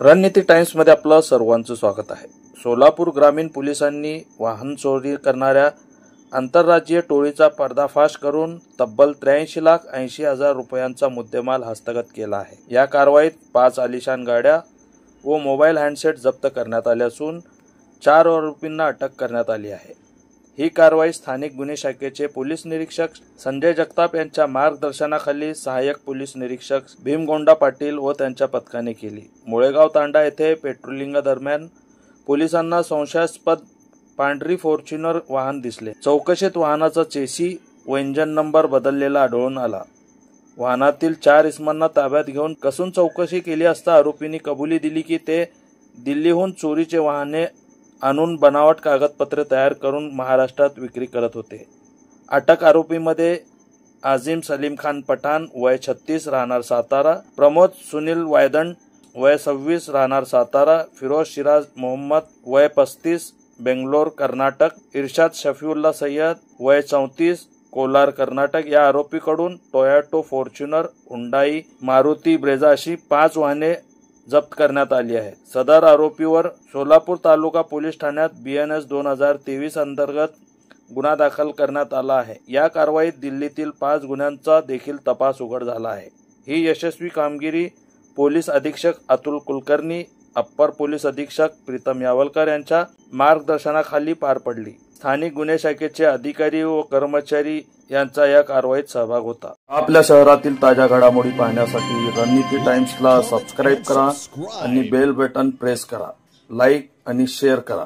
रणनीती टाइम्स मध्ये आपलं सर्वांचं स्वागत आहे। सोलापूर ग्रामीण पोलिसांनी वाहन चोरी करणाऱ्या आंतरराज्यीय टोळीचा पर्दाफाश करून तब्बल 83,80,000 रुपयांचा मुद्देमाल हस्तगत केला आहे। या कारवाईत 5 आलिशान गाड्या व मोबाईल हँडसेट जप्त करण्यात आले असून 4 आरोपींना अटक करण्यात आली आहे। ही कारवाई स्थानिक गुन्हे शाखेचे पोलीस निरीक्षक संजय जगताप यांच्या मार्गदर्शनाखाली सहाय्यक पोलीस निरीक्षक भीमगोंडा पाटील व त्यांच्या पथकाने केली। मुळेगाव तांडा येथे पेट्रोलिंग दरम्यान पोलिसांना संशयास्पद पांढरी फॉर्च्युनर वाहन दिसले। चौकशीत वाहनाचा चेसी व इंजन नंबर बदललेला आढळून आला। वाहनातील 4 इसमांना ताब्यात घेऊन कसून चौकशी केली असता आरोपींनी कबुली दिली की ते दिल्लीहून चोरीचे वाहने आणून बनावट कागदपत्रे तयार करून महाराष्ट्रात विक्री करत होते। अटक आरोपींमध्ये आझिम सलीम खान पठाण वय 36 राहणार सातारा, प्रमोद सुनील वायदंड वय 26 राहणार सातारा, फिरोज शिराज मोहम्मद वय 35 बेंगलोर कर्नाटक, इर्शाद शफीउल्ला सय्यद वय 34 कोलार कर्नाटक या आरोपीकडून Toyota Fortuner, Hyundai, Maruti Brezza अशी 5 वाहने जप्त करण्यात आली आहे। सदर आरोपीवर सोलापूर तालुका पोलीस ठाण्यात BNS 2023 अंतर्गत गुन्हा दाखल करण्यात आला आहे। या कारवाईत दिल्लीतील 5 गुन्ह्यांचा देखील तपास उघड झाला आहे। ही यशस्वी कामगिरी पोलीस अधीक्षक अतुल कुलकर्णी, अप्पर पोलीस अधीक्षक प्रीतम यावलकर यांच्या मार्गदर्शनाखाली पार पडली। स्थानिक गुन्हे शाखेचे अधिकारी व कर्मचारी यांचा या कारवाईत सहभाग होता। आपल्या शहरातील ताज्या घडामोडी पाहण्यासाठी रणनीती टाइम्सला सबस्क्राइब करा आणि बेल बटन प्रेस करा, लाईक आणि शेअर करा।